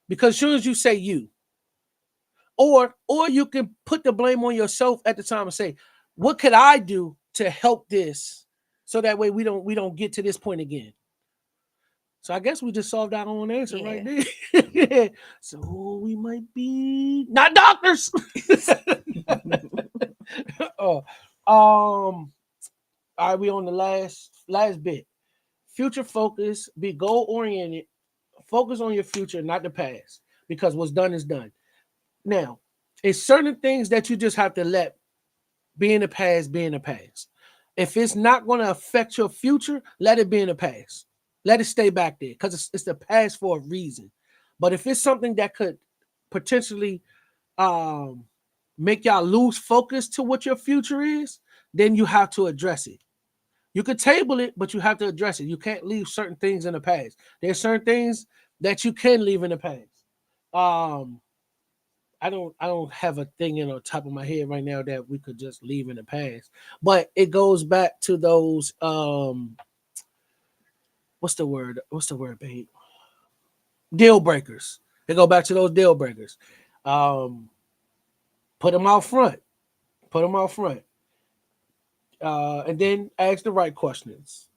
because as soon as you say you, or you can put the blame on yourself at the time and say, what could I do to help this so that way we don't get to this point again. So I guess we just solved our own answer right Yeah. there. So we might be not doctors. Oh, all right, we on the last bit. Future focus, be goal oriented, focus on your future, not the past, because what's done is done. Now, it's certain things that you just have to let be in the past, be in the past. If it's not going to affect your future, let it be in the past. Let it stay back there because it's the past for a reason. But if it's something that could potentially um, make y'all lose focus to what your future is, then you have to address it. You could table it, but you have to address it. You can't leave certain things in the past. There's certain things that you can leave in the past. Um, I don't have a thing in on top of my head right now that we could just leave in the past. But it goes back to those what's the word? What's the word, babe? Deal breakers. They go back to those deal breakers. Um put them out front. Put them out front. And then ask the right questions.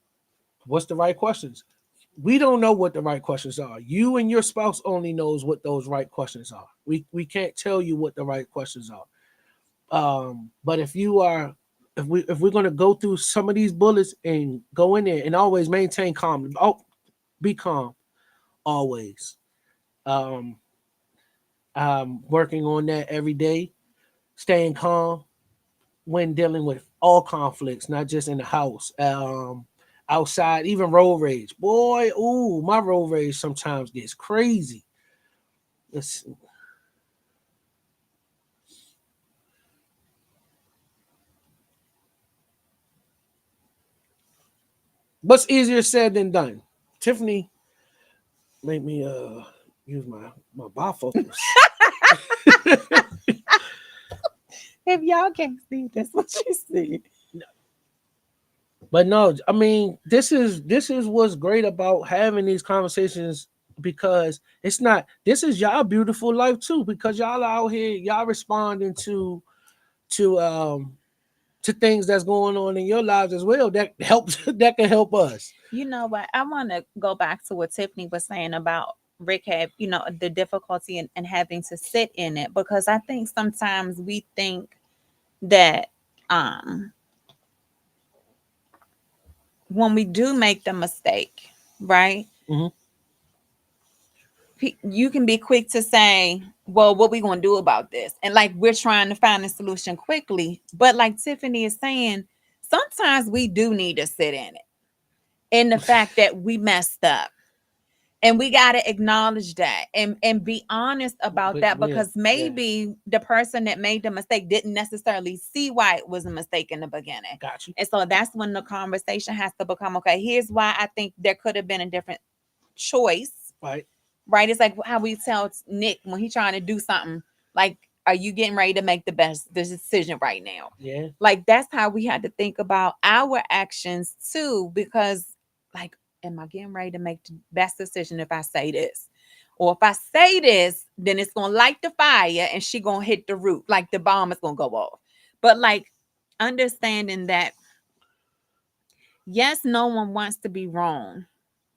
What's the right questions? We don't know what the right questions are. You and your spouse only knows what those right questions are. We can't tell you what the right questions are. But if we're gonna go through some of these bullets and go in there and always maintain calm, be calm always. Um, I'm working on that every day, staying calm when dealing with all conflicts, not just in the house. Outside, even road rage. Boy, ooh, my road rage sometimes gets crazy. It's what's easier said than done. Tiffany made me use my bifocals. If y'all can't see, that's what you see. But no, I mean, this is what's great about having these conversations because it's not this is y'all beautiful life too because y'all out here y'all responding to to things that's going on in your lives as well that helps that can help us. You know what? I want to go back to what Tiffany was saying about Rick had, the difficulty in having to sit in it because I think sometimes we think that um when we do make the mistake, right? Hmm. You can be quick to say, well, what we going to do about this? And like we're trying to find a solution quickly. But like Tiffany is saying, sometimes we do need to sit in it. In the fact that we messed up. And we got to acknowledge that and be honest about But that yeah, because yeah, maybe the person that made the mistake didn't necessarily see why it was a mistake in the beginning. got you. And so that's when the conversation has to become, okay, here's why I think there could have been a different choice, Right. right? It's like how we tell Nick when he's trying to do something, like, are you getting ready to make the decision right now? Yeah. Like that's how we had to think about our actions too, because like, am I getting ready to make the best decision if I say this? Or if I say this, then it's gonna light the fire and she gonna hit the roof, like the bomb is gonna go off. But like understanding that yes, no one wants to be wrong,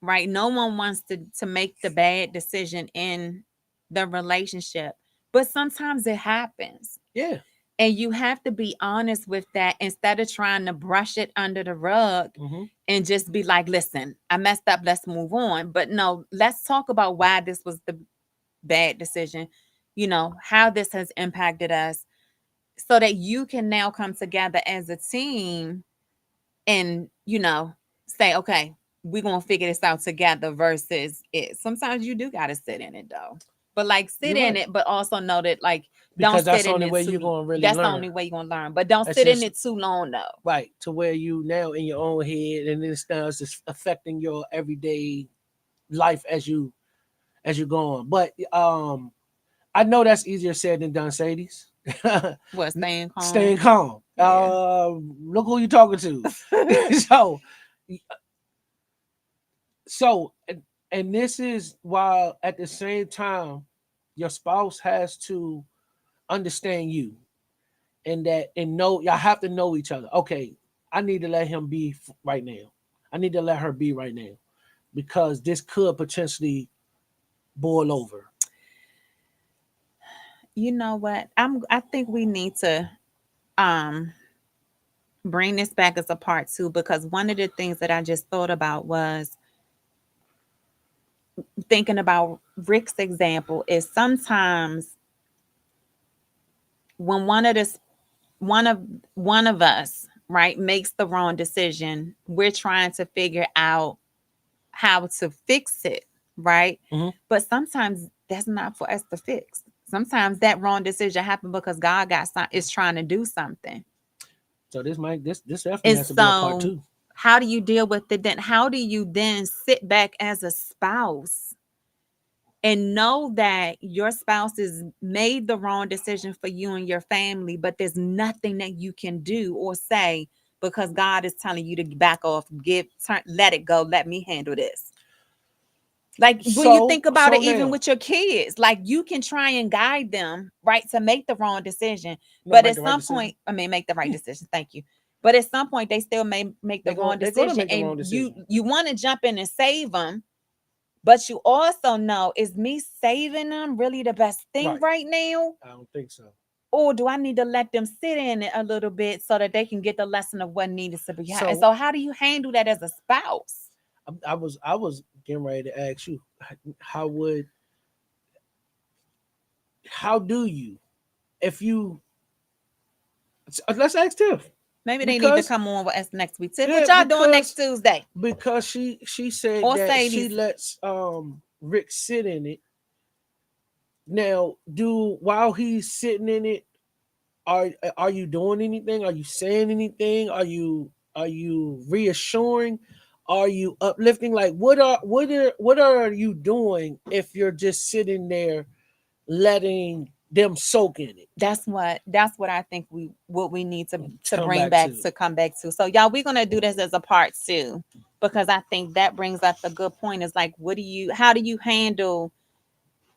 right? No one wants to make the bad decision in the relationship, but sometimes it happens. Yeah. And you have to be honest with that instead of trying to brush it under the rug Mm-hmm. and just be like, listen, I messed up, let's move on. But no, let's talk about why this was the bad decision, how this has impacted us so that you can now come together as a team and, say, okay, we're going to figure this out together versus it. Sometimes you do got to sit in it though. But like sit You're in right. it, but also know that like don't Because sit that's the in only it way you're too. gonna really That's the learn. only way you're gonna learn. But don't That's sit in just it too long though. right to where you now in your own head, and then it's now it's just affecting your everyday life as you go on. But I know that's easier said than done, Sadie's. What, staying Staying calm? calm. Yeah. Look who you talking to. so, and this is while at the same time, your spouse has to understand you, and that and know y'all have to know each other. Okay, I need to let him be right now. I need to let her be right now because this could potentially boil over. You know what? I think we need to um bring this back as a part two because one of the things that I just thought about was thinking about Rick's example is sometimes when one of one of us, right, makes the wrong decision, we're trying to figure out how to fix it, right? Mhm. But sometimes that's not for us to fix. Sometimes that wrong decision happened because God got some is trying to do something. So this definitely And has to be a part so two. how do you deal with it then? How do you then sit back as a spouse and know that your spouse has made the wrong decision for you and your family, but there's nothing that you can do or say because God is telling you to back off, let it go, let me handle this. Like when you think about So it, even now, with your kids, like you can try and guide them, right, to make the wrong decision. no, But make at the right some decision. point, I mean, make the right decision. Thank you. But at some point, they still may make the wrong They're gonna decision, make the and wrong you decision. you want to jump in and save them, but you also know, is me saving them really the best thing Right. right now? I don't think so. Or do I need to let them sit in it a little bit so that they can get the lesson of what needs to be? And So so, how do you handle that as a spouse? I was getting ready to ask you, how would how do you if you let's ask Tiff Maybe they need to because come on with us next week. Tiff, what yeah y'all doing next Tuesday? because she said Or that she Sadie's? lets Rick sit in it. Now, do while he's sitting in it, are you doing anything? Are you saying anything? Are you reassuring? Are you uplifting? Like what are you doing if you're just sitting there letting them soak in it? That's what I think we need to Come bring back back to. to come back to. So y'all, we're gonna do this as a part two because I think that brings up a good point. Is like, how do you handle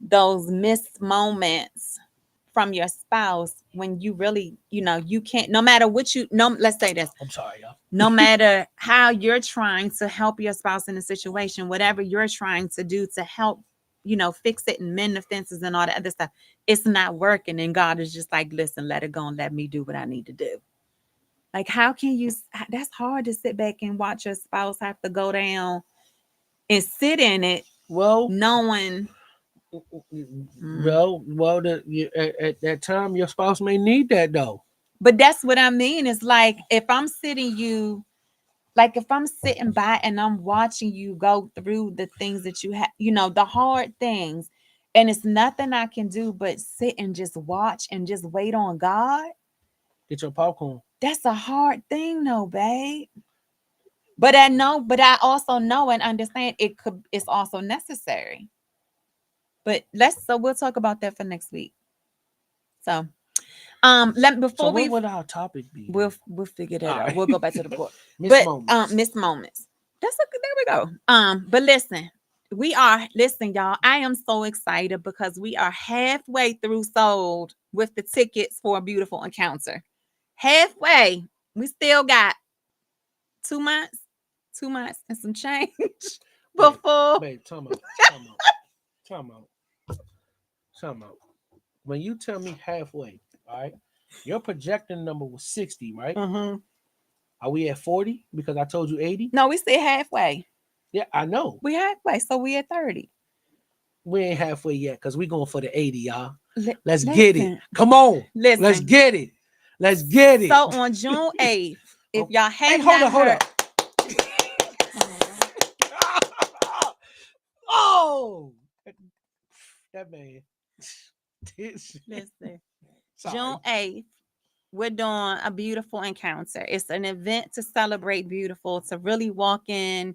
those missed moments from your spouse when you really, you can't, no matter what you no let's say this, I'm sorry, y'all. no matter how you're trying to help your spouse in a situation, whatever you're trying to do to help, fix it and mend the fences and all that other stuff, it's not working. And God is just like, listen, let it go and let me do what I need to do. Like, how can you? That's hard to sit back and watch your spouse have to go down and sit in it, Well, knowing. Mm. at that time, your spouse may need that though. But that's what I mean. It's like if I'm sitting by and I'm watching you go through the things that you have, the hard things, and it's nothing I can do but sit and just watch and just wait on God. Get your popcorn. That's a hard thing, though, babe. But I also know and understand it's also necessary. But so we'll talk about that for next week. So let So before what we would our topic be then? we'll figure that All out. right, We'll go back to the book. Miss But Moments. miss moments. That's okay. There we go. But listen, listen, y'all. I am so excited because we are halfway through sold with the tickets for a beautiful encounter. Halfway. We still got 2 months, 2 months and some change Babe, before. babe, time out. When you tell me halfway, all right. Your projecting number was 60, right? Mm-hmm. Are we at 40? Because I told you 80. No, we still halfway. Yeah, I know. We halfway, so we at 30. We ain't halfway yet because we going for the 80, y'all. Li- Let's get it. listen, Come on. Let's listen. get it. Let's get it. So on June 8th, if Oh, y'all hey, have hold not up, hold heard, up. Oh, that man. listen, June Sorry. 8th, we're doing a beautiful encounter. It's an event to celebrate beautiful, to really walk in,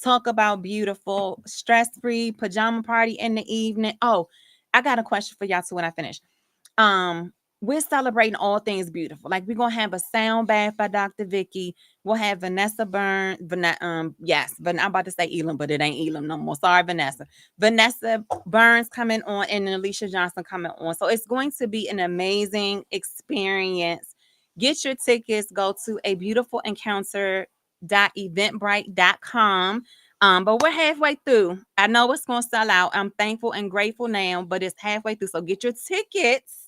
talk about beautiful, stress-free pajama party in the evening. Oh, I got a question for y'all too when I finish. Um, we're celebrating all things beautiful. Like we're gonna have a sound bath by Dr. Vicky. We'll have Vanessa Burn. Yes, but I'm about to say Elam, but it ain't Elam no more. Sorry, Vanessa. Vanessa Burns coming on and Alicia Johnson coming on. So it's going to be an amazing experience. Get your tickets. Go to a beautiful encounter.eventbrite.com. But we're halfway through. I know it's gonna sell out. I'm thankful and grateful now, but it's halfway through. So get your tickets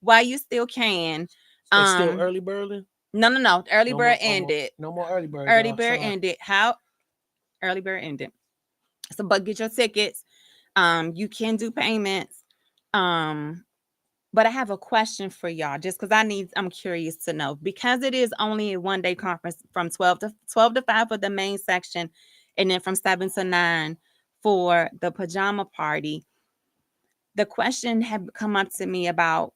while you still can. It's still Um, early bird. no. Early No bird more, ended. no more early bird, Early y'all. bird Sorry. ended. How early bird ended. So, but get your tickets. You can do payments. Um, but I have a question for y'all, just because I'm curious to know because it is only a 1 day conference from 12 to 5 for the main section, and then from 7 to 9 for the pajama party. The question had come up to me about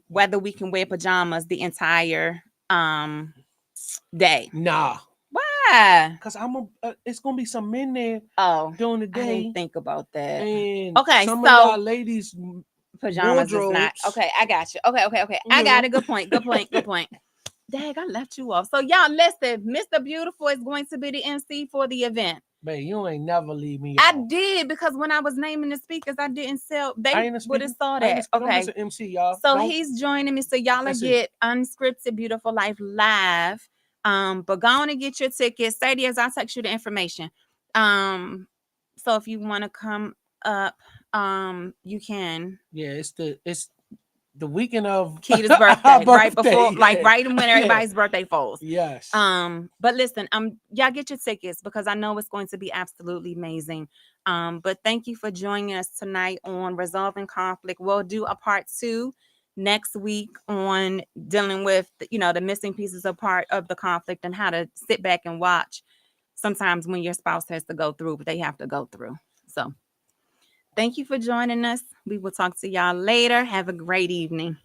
whether we can wear pajamas the entire day. Nah, Why? cause it's gonna be some men there Oh, during the I day, didn't think about that. and Okay, some of so y'all ladies pajamas is not wardrobes. okay. I got you. Okay. I You got know, it. Good point. Good point. Dang, I left you off. So y'all listen, Mr. Beautiful is going to be the MC for the event. man, you ain't never leave me I out. did because when I was naming the speakers, I didn't sell. They I ain't a would have speaker. saw I ain't a that. speaker. I'm Okay. just an MC, y'all. So Don't he's joining me. So y'all will listen. get Unscripted Beautiful Life live. But go on and get your tickets. Sadie, as I'll text you the information. Um, so if you want to come up, you can. Yeah, it's the weekend of Keita's our birthday, right birthday. before, like Yeah, right when yeah. everybody's birthday falls. Yes. But listen, y'all get your tickets because I know it's going to be absolutely amazing. But thank you for joining us tonight on Resolving Conflict. We'll do a part 2 next week on dealing with, the missing pieces of part of the conflict and how to sit back and watch sometimes when your spouse has to go through, but they have to go through. So thank you for joining us. We will talk to y'all later. Have a great evening.